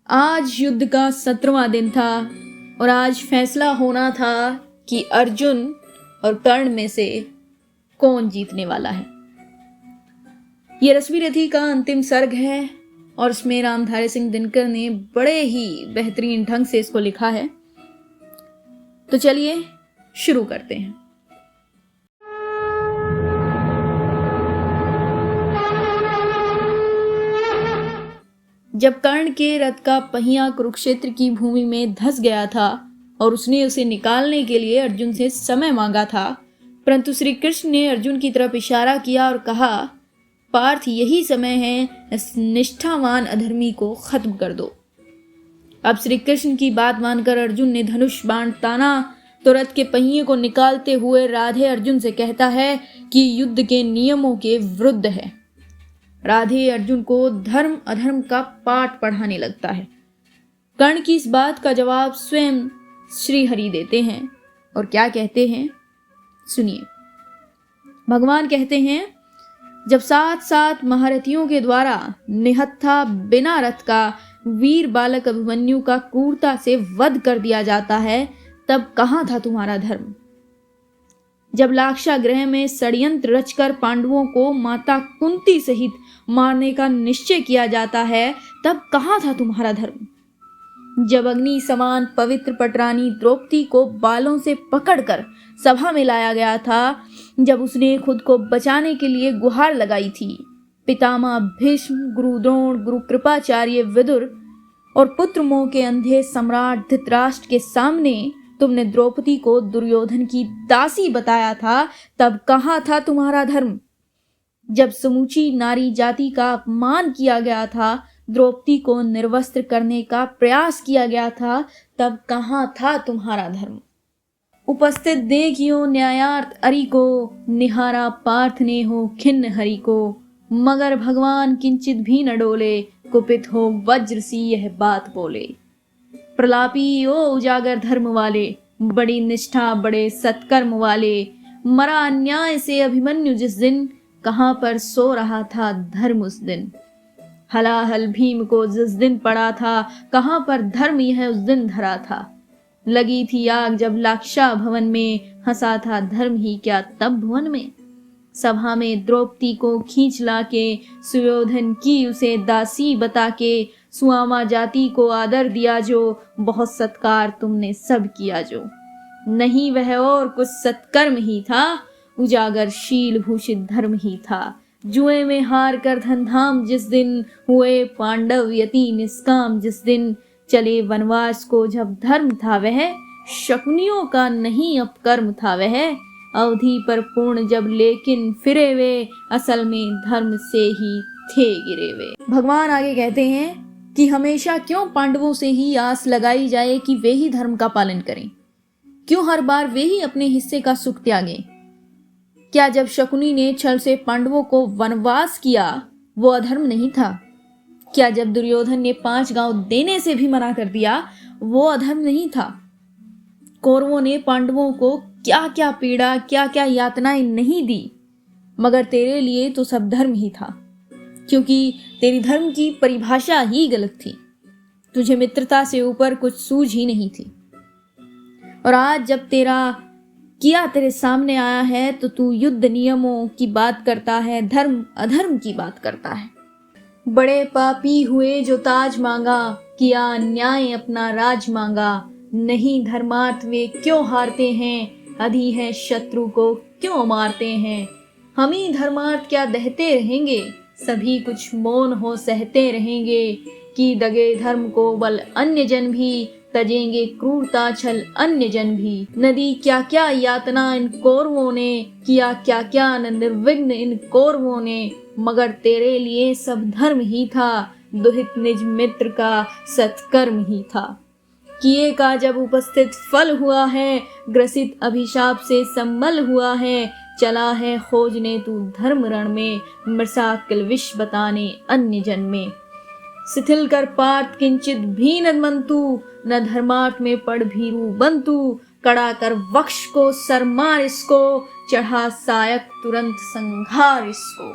आज युद्ध का 17वां दिन था और आज फैसला होना था कि अर्जुन और कर्ण में से कौन जीतने वाला है। ये रश्मि रथी का अंतिम सर्ग है और इसमें रामधारी सिंह दिनकर ने बड़े ही बेहतरीन ढंग से इसको लिखा है। तो चलिए शुरू करते हैं। जब कर्ण के रथ का पहिया कुरुक्षेत्र की भूमि में धंस गया था और उसने उसे निकालने के लिए अर्जुन से समय मांगा था, परंतु श्री कृष्ण ने अर्जुन की तरफ इशारा किया और कहा, पार्थ यही समय है, इस निष्ठावान अधर्मी को खत्म कर दो। अब श्री कृष्ण की बात मानकर अर्जुन ने धनुष बाण ताना तो रथ के पहिए को निकालते हुए राधे अर्जुन से कहता है कि युद्ध के नियमों के विरुद्ध है। राधे अर्जुन को धर्म अधर्म का पाठ पढ़ाने लगता है। कर्ण की इस बात का जवाब स्वयं श्री हरि देते हैं और क्या कहते हैं सुनिए। भगवान कहते हैं, जब 7 महारथियों के द्वारा निहत्था बिना रथ का वीर बालक अभिमन्यु का क्रूरता से वध कर दिया जाता है, तब कहाँ था तुम्हारा धर्म। जब लाक्षागृह में षड्यंत्र रचकर पांडवों को माता कुंती सहित मारने का निश्चय किया जाता है, तब कहाँ था तुम्हारा धर्म। जब अग्नि समान पवित्र पटरानी द्रौपदी को बालों से पकड़कर सभा में लाया गया था, जब उसने खुद को बचाने के लिए गुहार लगाई थी, पितामह भीष्म, गुरु द्रोण, गुरु कृपाचार्य विदुर और पुत्र मोह के अंधे सम्राट धृतराष्ट्र के सामने तुमने द्रौपदी को दुर्योधन की दासी बताया था, तब कहाँ था तुम्हारा धर्म। जब समूची नारी जाति का अपमान किया गया था, द्रौपदी को निर्वस्त्र करने का प्रयास किया गया था, तब कहाँ था तुम्हारा धर्म। उपस्थित देखियो न्यायार्थ अरि को, निहारा पार्थ ने हो खिन्न हरि को, मगर भगवान किंचित भी न डोले, कुपित हो वज्र सी यह बात बोले। प्रलापी ओ उजागर धर्म वाले, बड़ी निष्ठा बड़े सत्कर्म वाले, मरा अन्याय से अभिमन्यु जिस दिन, कहाँ पर सो रहा था धर्म उस दिन। हलाहल भीम को जिस दिन पड़ा था, कहाँ पर धर्म यह उस दिन धरा था। लगी थी आग जब लाक्षा भवन में, हंसा था धर्म ही क्या तब भुवन में। सभा में द्रौपदी को खींच ला के, सुयोधन की उसे दासी बता के, सुआमा जाति को आदर दिया जो, बहुत सत्कार तुमने सब किया जो। नहीं वह और कुछ सत्कर्म ही था, उजागर शील भूषित धर्म ही था। जुए में हार कर धनधाम जिस दिन, हुए पांडव यति निष्काम जिस दिन। चले वनवास को जब धर्म था वह, शकुनियों का नहीं अपकर्म था वह। अवधि पर पूर्ण जब लेकिन फिरे वे, असल में धर्म से ही थे गिरे वे। भगवान आगे कहते हैं कि हमेशा क्यों पांडवों से ही आस लगाई जाए कि वे ही धर्म का पालन करें, क्यों हर बार वे ही अपने हिस्से का सुख त्यागें। क्या जब शकुनी ने छल से पांडवों को वनवास किया वो अधर्म नहीं था। क्या जब दुर्योधन ने 5 गांव देने से भी मना कर दिया वो अधर्म नहीं था। कौरवों ने पांडवों को क्या क्या पीड़ा क्या क्या यातनाएं नहीं दी, मगर तेरे लिए तो सब धर्म ही था, क्योंकि तेरी धर्म की परिभाषा ही गलत थी। तुझे मित्रता से ऊपर कुछ सूझ ही नहीं थी। और आज जब तेरा किया तेरे सामने आया है तो तू युद्ध नियमों की बात करता है, धर्म अधर्म की बात करता है। बड़े पापी हुए जो ताज मांगा, किया अन्याय अपना राज मांगा। नहीं धर्मार्थ वे क्यों हारते हैं, अधि है शत्रु को क्यों मारते हैं। हम ही धर्मार्थ क्या दहते रहेंगे, सभी कुछ मौन हो सहते रहेंगे। कि दगे धर्म को बल अन्य जन भी, तजेंगे क्रूरता छल अन्य जन भी। नदी क्या क्या यातना इन कौरवों ने, किया क्या क्या निर्विघ्न इन कौरवों ने। मगर तेरे लिए सब धर्म ही था, दुहित निज मित्र का सत्कर्म ही था। किए का जब उपस्थित फल हुआ है, ग्रसित अभिशाप से संबल हुआ है। चला है खोजने तू धर्म रण में, मृषा किलविष बताने अन्य जन में। शिथिल कर पार्थ किंचित भी न मंतु, न धर्मार्थ में पड़ भीरु बंतु। कड़ा कर वक्ष को सरमार इसको, चढ़ा सायक तुरंत संघार इसको।